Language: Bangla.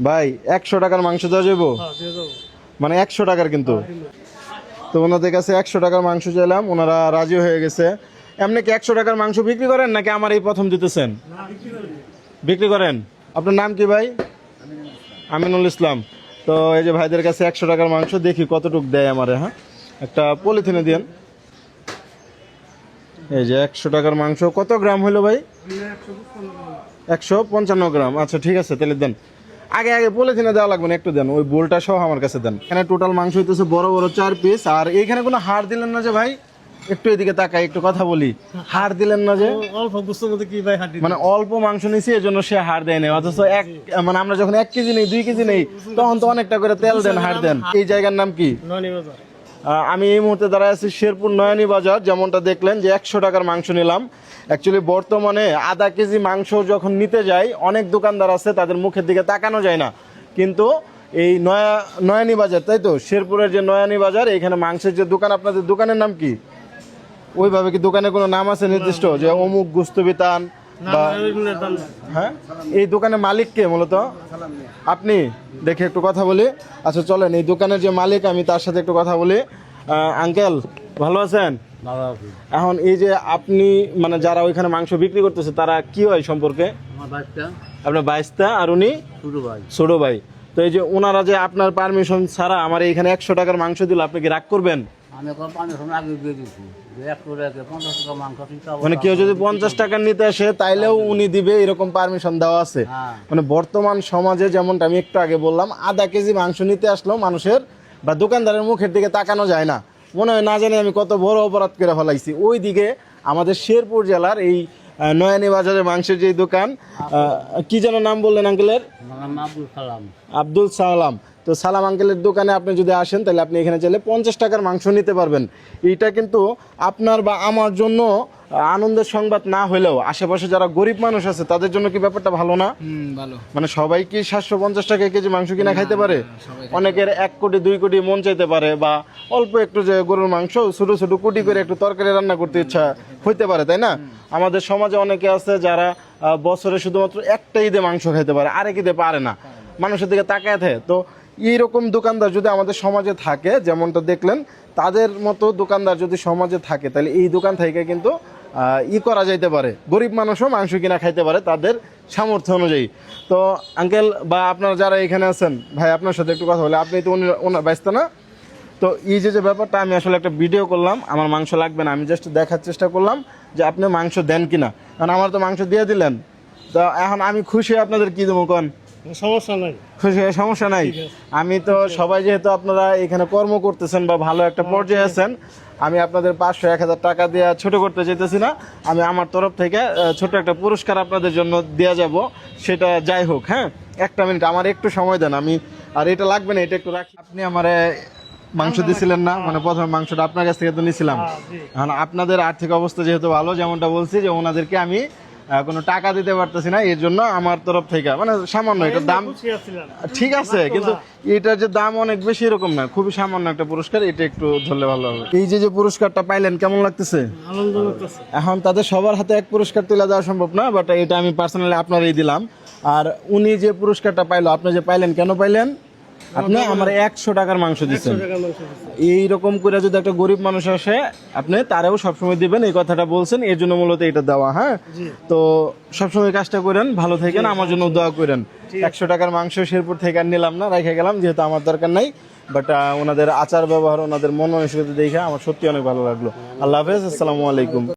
ভাই 100 টাকার মাংস দেওয়া যাবো? মানে 100 টাকার কিন্তু। তো ওনাদের কাছে 100 টাকার মাংস চাইলাম, ওনারা রাজি হয়ে গেছে। এমনি কি 100 টাকার মাংস বিক্রি করেন নাকি আমার এই প্রথম দিতেছেন? বিক্রি করেন। আপনার নাম কি ভাই? আমিনুল ইসলাম। তো এই যে ভাইদের কাছে 100 টাকার মাংস, দেখি কতটুক দেয় আমারে। হ্যাঁ, একটা পলিথিনে দিন। এই যে 100 টাকার মাংস কত গ্রাম হলো ভাই? 155 গ্রাম। আচ্ছা ঠিক আছে, তাহলে দেন। আগে আগে পলিথিনে দেওয়া লাগবে না, একটু দেন, ওই বোলটা সহ আমার কাছে দেন। এখানে টোটাল মাংস হইতেছে বড় বড় 4 পিস। আর এইখানে কোনো হাড় দিলেন না যে ভাই? একটু এদিকে তাকাই, একটু কথা বলি। হাড় দিলেন না যে? অল্প বুঝতে মধ্যে কি ভাই হাড্ডি মানে অল্প মাংস নিছি এজন্য সে হাড় দেয় না, অথচ এক মানে আমরা যখন 1 কেজি নেই 2 কেজি নেই তখন তো অনেকটা করে তেল দেন, হাড় দেন। এই জায়গার নাম কি? ননি বাজার। আমি এই মুহূর্তে দাঁড়ায় আছি শেরপুর নয়ানী বাজার। যেমনটা দেখলেন যে 100 টাকার মাংস নিলাম। অ্যাকচুয়ালি বর্তমানে আধা কেজি মাংস যখন নিতে যাই, অনেক দোকানদার আছে তাদের মুখের দিকে তাকানো যায় না, কিন্তু এই নয়ানী বাজার, তাই তো, শেরপুরের যে নয়ানী বাজার, এখানে মাংসের যে দোকান, আপনাদের দোকানের নাম কি? ওইভাবে কি দোকানে কোনো নাম আছে নির্দিষ্ট, যে অমুক গুস্ত বিতান বা? হ্যাঁ, এই দোকানের মালিক কে মূলত? আপনি? দেখে একটু কথা বলি। আচ্ছা চলেন, এই দোকানের যে মালিক আমি তার সাথে একটু কথা বলি। আঙ্কেল ভালো আছেন? এখন এই যে আপনি মানে যারা ওইখানে মাংস বিক্রি করতেছে তারা কি হয় সম্পর্কে? আপনার বাইস্তা, আর উনি ছোট ভাই। তো এই যে ওনারা যে আপনার পারমিশন ছাড়া আমার এইখানে 100 টাকার মাংস দিল, আপনি কি রাগ করবেন? মানে কেউ যদি 50 টাকা নিতে আসে তাইলেও উনি দিবে, এরকম পারমিশন দেওয়া আছে। মানে বর্তমান সমাজে যেমনটা আমি একটু আগে বললাম, আধা কেজি মাংস নিতে আসলেও মানুষের বা দোকানদারের মুখের দিকে তাকানো যায় না, মনে হয় না জানি আমি কত বড় অপরাধ করে ফেলাইছি। ওই দিকে আমাদের শেরপুর জেলার এই নয়ানী বাজারে মাংসের যে দোকান, কি যেন নাম বললেন আঙ্কেলের? আব্দুল সালাম। তো সালাম আঙ্কেলের দোকানে আপনি যদি আসেন তাহলে আপনি এখানে চাইলে 50 টাকার মাংস নিতে পারবেন। এইটা কিন্তু আপনার বা আমার জন্য আনন্দের সংবাদ না হলেও আশেপাশে যারা গরিব মানুষ আছে তাদের জন্য কি ব্যাপারটা ভালো না? ভালো। মানে সবাই কি 750 টাকা কেজি মাংস কিনা খাইতে পারে? অনেকের 1 কোটি 2 কোটি মন চাইতে পারে, বা অল্প একটু যে গরুর মাংস ছোট ছোট কুটি করে একটু তরকারি রান্না করতে ইচ্ছা হইতে পারে, তাই না? আমাদের সমাজে অনেকে আছে যারা বছরে শুধুমাত্র একটা ঈদে মাংস খাইতে পারে, আরেক ঈদে পারে না, মানুষের দিকে তাকায় থাকে। তো এইরকম দোকানদার যদি আমাদের সমাজে থাকে, যেমনটা দেখলেন, তাদের মতো দোকানদার যদি সমাজে থাকে, তাহলে এই দোকান থেকে কিন্তু করা যাইতে পারে, গরিব মানুষও মাংস কিনা খাইতে পারে তাদের সামর্থ্য অনুযায়ী। তো আঙ্কেল বা আপনারা যারা এখানে আছেন, ভাই আপনার সাথে একটু কথা বলে, আপনি তো ওনার ব্যস্ত না? তো এই যে ব্যাপারটা, আমি আসলে একটা ভিডিও করলাম, আমার মাংস লাগবে না, আমি জাস্ট দেখার চেষ্টা করলাম যে আপনি মাংস দেন কিনা, কারণ আমার তো মাংস দিয়ে দিলেন। তো এখন আমি খুশি, আপনাদের কি দেবো কোন? সমস্যা নাই, খুশি, সমস্যা নাই। আমি তো সবাই, যেহেতু আপনারা এখানে কর্ম করতেছেন বা ভালো একটা পর্যায়ে আছেন, আমি আপনাদের 500-1000 টাকা দিয়ে ছোট করতে চাইতেছি না। আমি আমার তরফ থেকে ছোট একটা পুরস্কার আপনাদের জন্য দেওয়া যাব, সেটা যাই হোক। হ্যাঁ, একটা মিনিট আমার একটু সময় দেন, আমি আর এটা লাগবে না, এটা একটু রাখি। আপনি আমারে মাংস দিছিলেন না, মানে প্রথমে মাংসটা আপনার কাছ থেকে তো নিছিলাম। এখন আপনাদের আর্থিক অবস্থা যেহেতু ভালো, যেমনটা বলছি যে ওনাদেরকে আমি কোনো টাকা দিতে পারতেছি না, এর জন্য আমার তরফ থেকে মানে সামান্য এটার দাম, ঠিক আছে, কিন্তু এটার যে দাম অনেক বেশি এরকম না, খুবই সামান্য একটা পুরস্কার, এটা একটু ধরলে ভালো হবে। এই যে পুরস্কারটা পাইলেন কেমন লাগতেছে? আনন্দ লাগতেছে। এখন তাদের সবার হাতে এক পুরস্কার তুলে দেওয়া সম্ভব না, বাট এটা আমি পার্সোনালি আপনারই দিলাম। আর উনি যে পুরস্কারটা পাইলো, আপনি যে পাইলেন, কেন পাইলেন? আপনি আমার 100 টাকার মাংস দিচ্ছেন। এইরকম করে যদি একটা গরিব মানুষ আসে, আপনি তারেও সবসময় দিবেন, এই কথাটা বলছেন, এর জন্য মূলত এটা দেওয়া। হ্যাঁ, তো সবসময় কাজটা করেন, ভালো থাকেন, আমার জন্য দোয়া করেন। 100 টাকার মাংস শেরপুর থেকে আর নিলাম না, রেখে গেলাম, যেহেতু আমার দরকার নাই। বাট ওনাদের আচার ব্যবহার, ওনাদের মন মানসিকতা দেখে আমার সত্যি অনেক ভালো লাগলো। আল্লাহ হাফেজ, আসসালামু আলাইকুম।